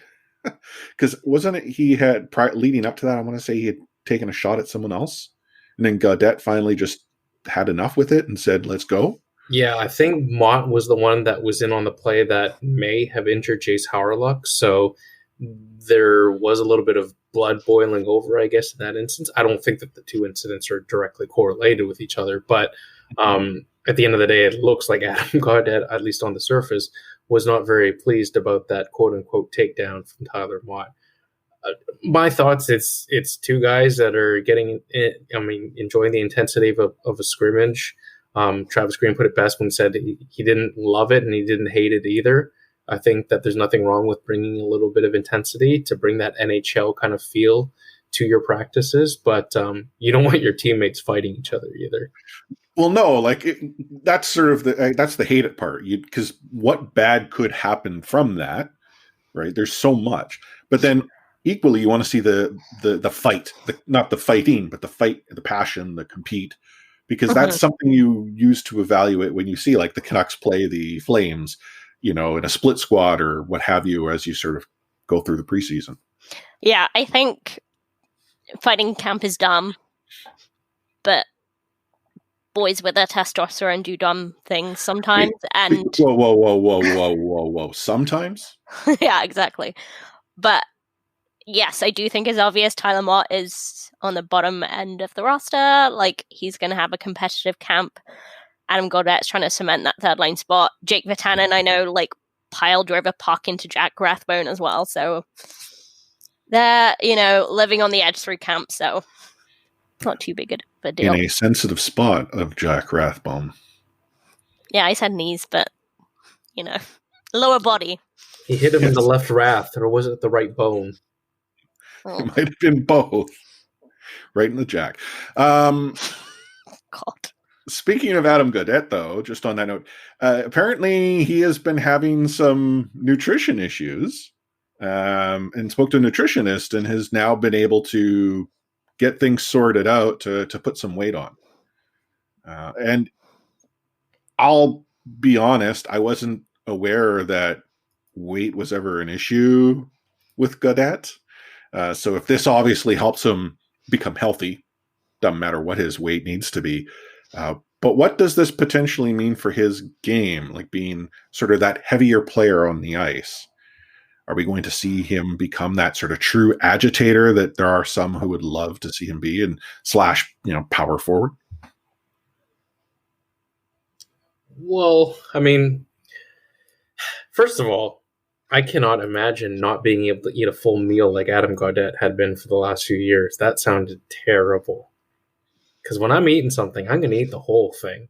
Because wasn't it he had leading up to that? I want to say he had taken a shot at someone else, and then Gaudette finally just had enough with it and said, "Let's go." Yeah, I think Mott was the one that was in on the play that may have injured Jace Howerluck. So there was a little bit of blood boiling over, I guess, in that instance. I don't think that the two incidents are directly correlated with each other, but at the end of the day, it looks like Adam Gaudette, at least on the surface, was not very pleased about that quote-unquote takedown from Tyler Mott. My thoughts, it's two guys that are enjoying the intensity of a scrimmage. Travis Green put it best when he said he didn't love it and he didn't hate it either. I think that there's nothing wrong with bringing a little bit of intensity to bring that NHL kind of feel to your practices, but you don't want your teammates fighting each other either. Well, no, that's sort of that's the hate it part, because what bad could happen from that, right? There's so much, but then equally you want to see the fight, not the fighting, but the fight, the passion, the compete, because that's something you use to evaluate when you see like the Canucks play the Flames, in a split squad or what have you, as you sort of go through the preseason. Yeah, I think fighting camp is dumb, but boys with their testosterone do dumb things sometimes. And whoa. Sometimes? Yeah, exactly. But yes, I do think it's obvious Tyler Mott is on the bottom end of the roster. Like, he's going to have a competitive camp. Adam Gaudette's trying to cement that third line spot. Jake Vatanen, I know, pile drove a puck into Jack Rathbone as well. So they're, living on the edge through camp. So not too big of a deal. In a sensitive spot of Jack Rathbone. Yeah, I said knees, but, lower body. He hit him in the left rath, or was it the right bone? It might have been both. Right in the jack. God. Speaking of Adam Gaudette, though, just on that note, apparently he has been having some nutrition issues and spoke to a nutritionist and has now been able to get things sorted out to put some weight on. And I'll be honest, I wasn't aware that weight was ever an issue with Gaudette. So if this obviously helps him become healthy, doesn't matter what his weight needs to be. But what does this potentially mean for his game, like being sort of that heavier player on the ice? Are we going to see him become that sort of true agitator that there are some who would love to see him be, and / power forward? Well, first of all, I cannot imagine not being able to eat a full meal like Adam Gaudette had been for the last few years. That sounded terrible. Because when I'm eating something, I'm going to eat the whole thing.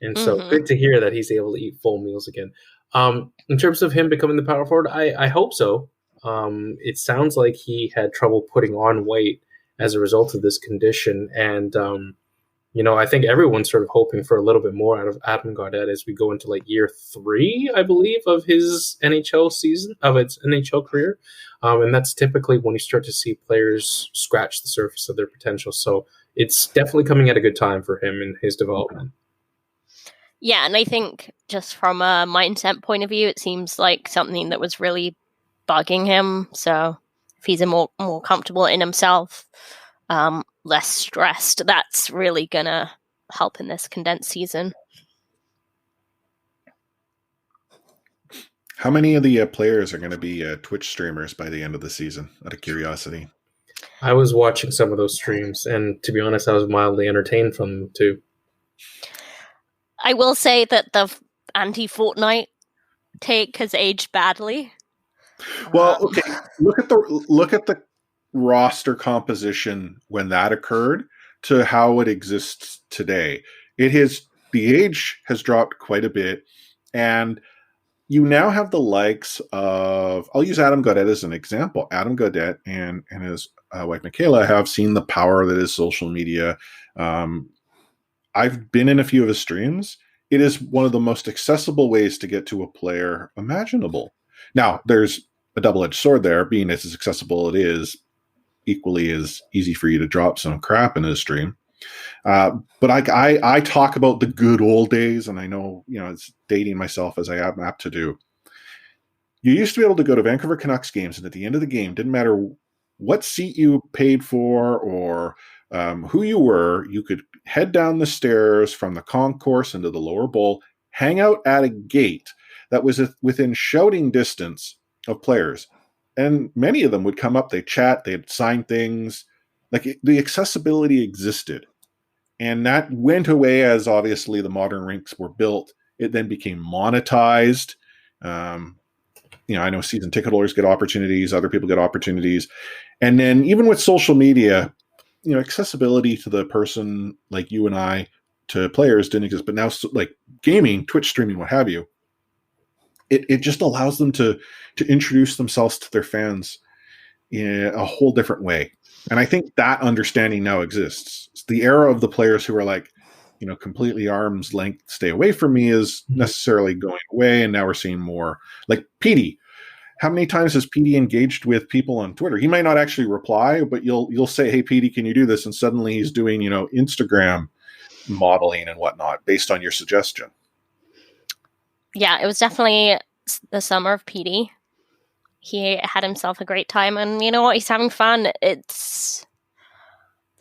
And so good to hear that he's able to eat full meals again. In terms of him becoming the power forward, I hope so. It sounds like he had trouble putting on weight as a result of this condition. And, I think everyone's sort of hoping for a little bit more out of Adam Gaudette as we go into year 3, I believe, of his NHL season, of its NHL career. And that's typically when you start to see players scratch the surface of their potential. So it's definitely coming at a good time for him in his development. Yeah, and I think just from a mindset point of view, it seems like something that was really bugging him. So if he's more comfortable in himself, less stressed, that's really going to help in this condensed season. How many of the players are going to be Twitch streamers by the end of the season, out of curiosity? I was watching some of those streams, and to be honest, I was mildly entertained from them too. I will say that the anti-Fortnite take has aged badly. Well, okay, look at the roster composition when that occurred to how it exists today. The age has dropped quite a bit, and you now have the likes of, I'll use Adam Gaudette as an example. Adam Gaudette and his wife Michaela have seen the power that is social media. I've been in a few of his streams. It is one of the most accessible ways to get to a player imaginable. Now, there's a double-edged sword there, being as accessible it is, equally as easy for you to drop some crap in his stream. But I talk about the good old days, and I know, it's dating myself as I am apt to do. You used to be able to go to Vancouver Canucks games, and at the end of the game, didn't matter what seat you paid for or who you were, you could head down the stairs from the concourse into the lower bowl, hang out at a gate that was within shouting distance of players. And many of them would come up, they'd chat, they'd sign things. The accessibility existed. And that went away as obviously the modern rinks were built. It then became monetized. I know season ticket holders get opportunities, other people get opportunities. And then even with social media, accessibility to the person like you and I to players didn't exist. But now, like gaming, Twitch streaming, what have you, it just allows them to introduce themselves to their fans in a whole different way. And I think that understanding now exists. It's the era of the players who are like, completely arm's length, stay away from me is necessarily going away. And now we're seeing more like Petey. How many times has Petey engaged with people on Twitter? He might not actually reply, but you'll say, hey, Petey, can you do this? And suddenly he's doing, Instagram modeling and whatnot based on your suggestion. Yeah, it was definitely the summer of Petey. He had himself a great time, and you know what? He's having fun. There's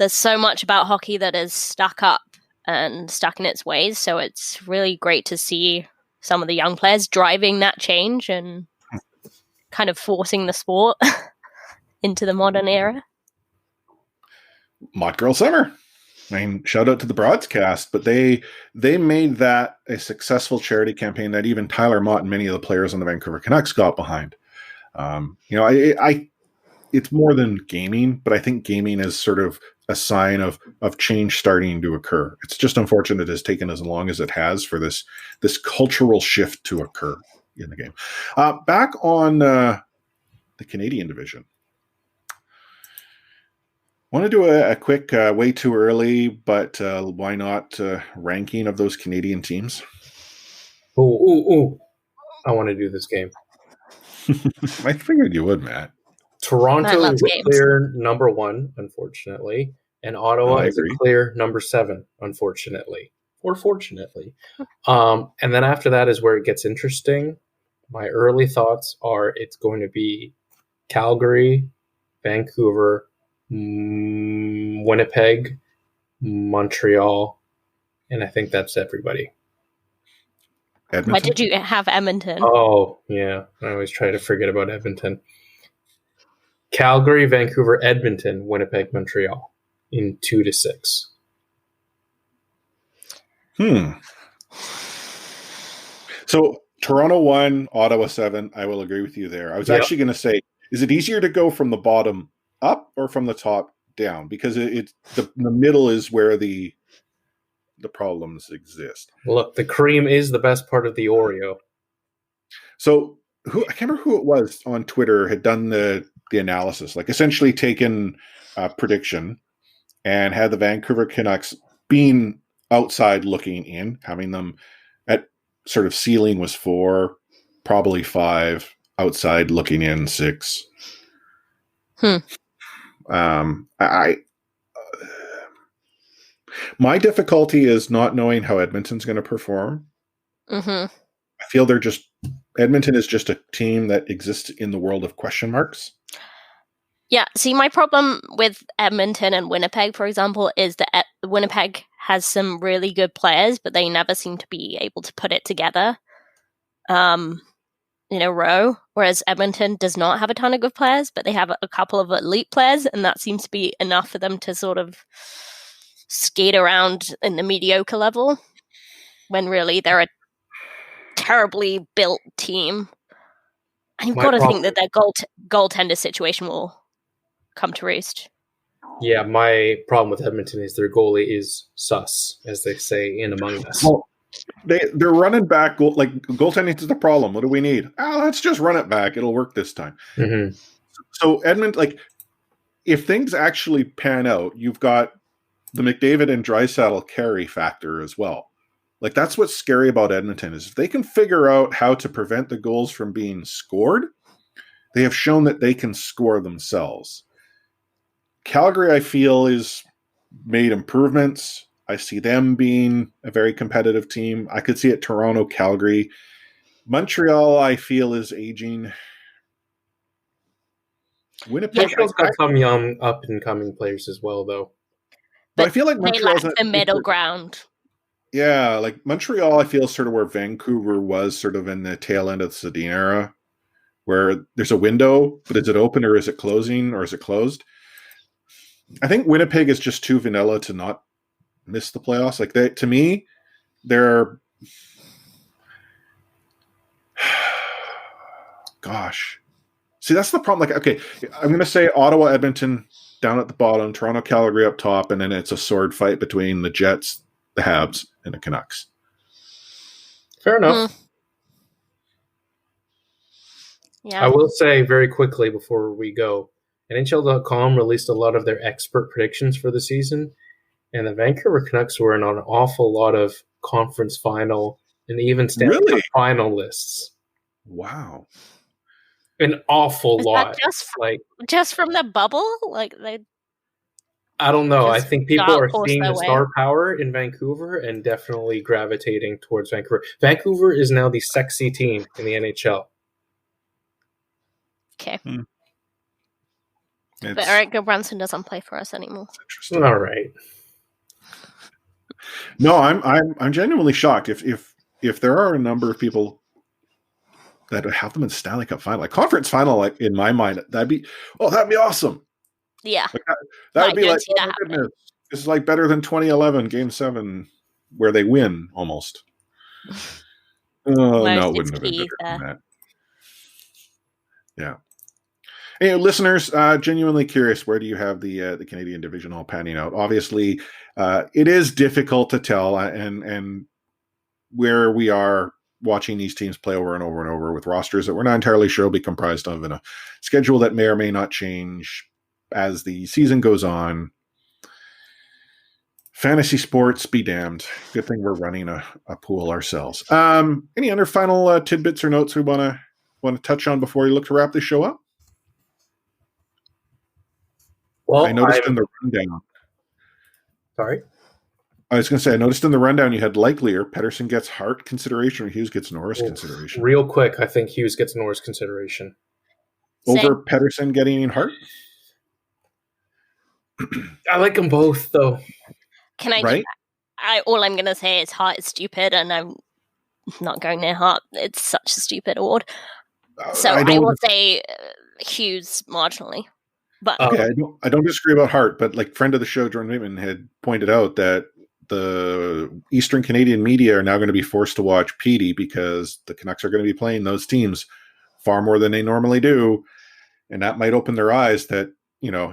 so much about hockey that is stuck up and stuck in its ways, so it's really great to see some of the young players driving that change and kind of forcing the sport into the modern era. Mott Girl Summer. Shout out to the broadcast, but they made that a successful charity campaign that even Tyler Mott and many of the players on the Vancouver Canucks got behind. It's more than gaming, but I think gaming is sort of a sign of change starting to occur. It's just unfortunate it has taken as long as it has for this cultural shift to occur in the game. Back on the Canadian division. Want to do a quick, way too early, but why not ranking of those Canadian teams? Ooh. I want to do this game. I figured you would, Matt. Toronto is a clear number 1, unfortunately, and Ottawa is a clear number 7, unfortunately, or fortunately. And then after that is where it gets interesting. My early thoughts are it's going to be Calgary, Vancouver, Winnipeg, Montreal, and I think that's everybody. Edmonton? Why did you have Edmonton? Oh, yeah. I always try to forget about Edmonton. Calgary, Vancouver, Edmonton, Winnipeg, Montreal in 2-6. So Toronto 1, Ottawa 7. I will agree with you there. I was actually going to say, is it easier to go from the bottom up or from the top down? Because the middle is where the problems exist. Look, the cream is the best part of the Oreo. So I can't remember who it was on Twitter had done the analysis, like essentially taken a prediction and had the Vancouver Canucks being outside looking in, having them at sort of ceiling was 4, probably 5, outside looking in 6. My difficulty is not knowing how Edmonton's going to perform. I feel Edmonton is just a team that exists in the world of question marks. Yeah, see, my problem with Edmonton and Winnipeg, for example, is that Winnipeg has some really good players, but they never seem to be able to put it together in a row, whereas Edmonton does not have a ton of good players, but they have a couple of elite players, and that seems to be enough for them to sort of skate around in the mediocre level, when really they're a terribly built team. And you've got to think that their goaltender situation will come to roost. Yeah, my problem with Edmonton is their goalie is sus, as they say in Among Us. Well, they're running back. Goaltending is the problem. What do we need? Let's just run it back. It'll work this time. So Edmonton, if things actually pan out, you've got the McDavid and Draisaitl carry factor as well. That's what's scary about Edmonton is if they can figure out how to prevent the goals from being scored, they have shown that they can score themselves. Calgary, I feel, is made improvements. I see them being a very competitive team. I could see it Toronto, Calgary. Montreal, I feel, is aging. Winnipeg, Montreal's got some young up-and-coming players as well, though. But I feel like they Montreal's lack the middle ground. Yeah, like Montreal, I feel sort of where Vancouver was sort of in the tail end of the Sedin era, where there's a window, but is it open or is it closing or is it closed? I think Winnipeg is just too vanilla to not miss the playoffs. Like to me, they're gosh. See, that's the problem. Like, okay, I'm going to say Ottawa, Edmonton down at the bottom, Toronto, Calgary up top, and then it's a sword fight between the Jets, the Habs, and the Canucks. Fair enough. Yeah. I will say very quickly before we go, NHL.com released a lot of their expert predictions for the season, and the Vancouver Canucks were in on an awful lot of conference final and even Stanley Cup final lists. Wow. An awful lot. Just from the bubble? Like I don't know. I think people are seeing the star way. power in Vancouver and definitely gravitating towards Vancouver. Vancouver is now the sexy team in the NHL. Okay. But Eric Goodbranson doesn't play for us anymore. Interesting. All right. No, I'm genuinely shocked. If there are a number of people that have them in Stanley Cup final, like conference final, like in my mind, that'd be awesome. Yeah, like that would be like, oh my goodness, this is like better than 2011 Game 7 where they win almost. No, it wouldn't have been better than that. Yeah. Anyway, listeners, genuinely curious, where do you have the Canadian division all panning out? Obviously, it is difficult to tell, and where we are watching these teams play over and over and over with rosters that we're not entirely sure will be comprised of, in a schedule that may or may not change as the season goes on. Fantasy sports be damned. Good thing we're running a pool ourselves. Any other final tidbits or notes we want to touch on before we look to wrap this show up? Well, I noticed in the rundown. Sorry? I was going to say, I noticed in the rundown you had likelier Pettersson gets Hart consideration or Hughes gets Norris consideration. Real quick, I think Hughes gets Norris consideration. Over Pettersson getting Hart? I like them both, though. Can I? Right? All I'm going to say is Hart is stupid, and I'm not going near Hart. It's such a stupid award. So I will say Hughes marginally. But okay, I don't disagree about Hart, but like friend of the show, Jordan Whitman, had pointed out that the Eastern Canadian media are now going to be forced to watch Petey because the Canucks are going to be playing those teams far more than they normally do. And that might open their eyes that,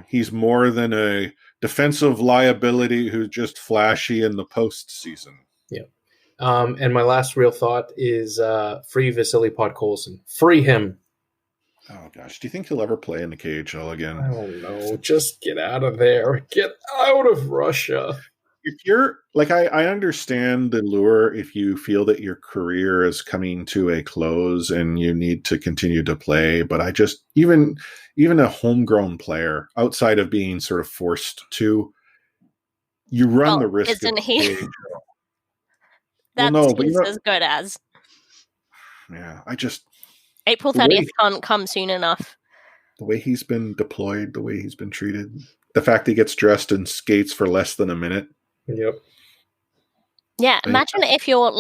he's more than a defensive liability who's just flashy in the postseason. Yeah. And my last real thought is free Vasily Podkolzin. Free him. Oh, gosh. Do you think he'll ever play in the KHL again? I don't know. Just get out of there. Get out of Russia. If you're like, I understand the lure if you feel that your career is coming to a close and you need to continue to play. But I just, even a homegrown player, outside of being sort of forced to, you run the risk. Isn't he? That's as good as. Yeah, I just. April 30th can't come soon enough. The way he's been deployed, the way he's been treated, the fact he gets dressed and skates for less than a minute. Yep. Yeah, imagine if your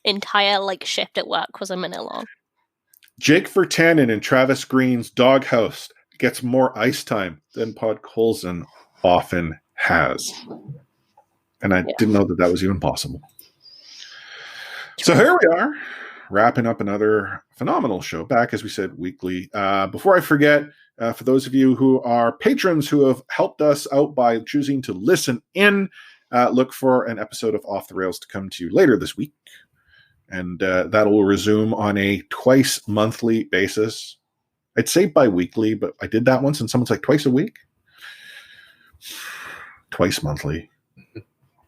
entire shift at work was a minute long. Jake Virtanen and Travis Green's doghouse gets more ice time than Podkolzin often has. And I didn't know that was even possible. So here we are, wrapping up another phenomenal show, back, as we said, weekly. Before I forget, for those of you who are patrons who have helped us out by choosing to listen in, look for an episode of Off the Rails to come to you later this week. And that will resume on a twice monthly basis. I'd say bi-weekly, but I did that once and someone's like, twice a week? Twice monthly.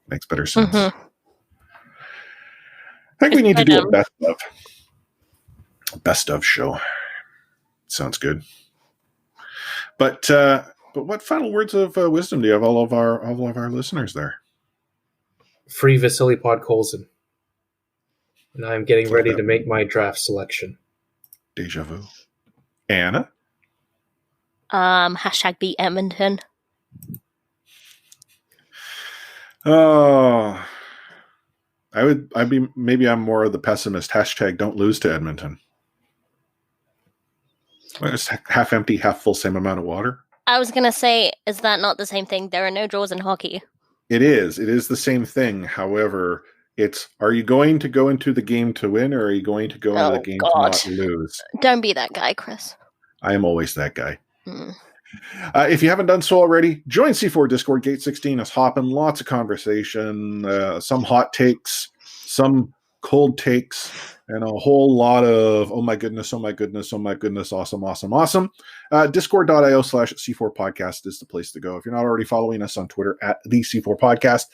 Makes better sense. Mm-hmm. I think we need to do a best of show. Sounds good. But what final words of wisdom do you have all of our listeners there? Free Vasily Podkolzin. And I'm getting ready to make my draft selection. Deja vu. Anna? Hashtag beat Edmonton. Oh, maybe I'm more of the pessimist. Hashtag don't lose to Edmonton. Well, it's half empty, half full, same amount of water. I was going to say, is that not the same thing? There are no draws in hockey. It is. It is the same thing. However, are you going to go into the game to win, or are you going to go into the game to not lose? Don't be that guy, Chris. I am always that guy. If you haven't done so already, join C4 Discord. Gate 16 is hopping. Lots of conversation, some hot takes, some cold takes, and a whole lot of, oh my goodness, awesome. Discord.io/C4 podcast is the place to go. If you're not already following us on Twitter at the C4 podcast,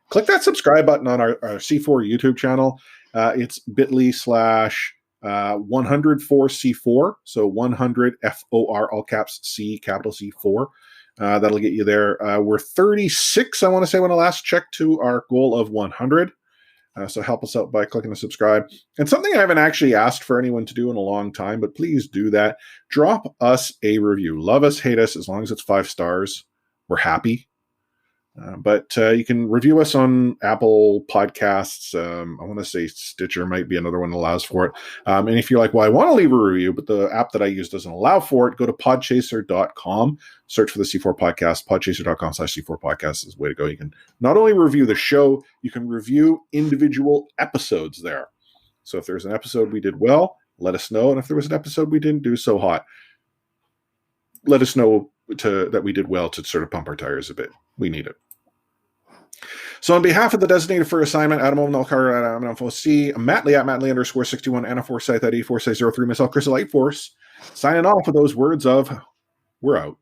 click that subscribe button on our C4 YouTube channel. It's bit.ly/100-4C4. So 100 FOR, all caps C, capital C4. That'll get you there. We're 36, I want to say, when I last checked, to our goal of 100. So help us out by clicking the subscribe. And something I haven't actually asked for anyone to do in a long time, but please do that. Drop us a review. Love us, hate us, as long as it's 5 stars. We're happy. But you can review us on Apple Podcasts. I want to say Stitcher might be another one that allows for it. And if you're like, well, I want to leave a review, but the app that I use doesn't allow for it, go to podchaser.com, search for the C4 Podcast. Podchaser.com/C4 Podcast is the way to go. You can not only review the show, you can review individual episodes there. So if there's an episode we did well, let us know. And if there was an episode we didn't do so hot, let us know that we did well to sort of pump our tires a bit. We need it. So on behalf of the designated for assignment, Adam O'Nalcar at Adam FOC, Matt Lee at Matt Lee _61, Anna Forsyth at E Forsyth 03, myself, Chris Lightforce, signing off with those words of, we're out.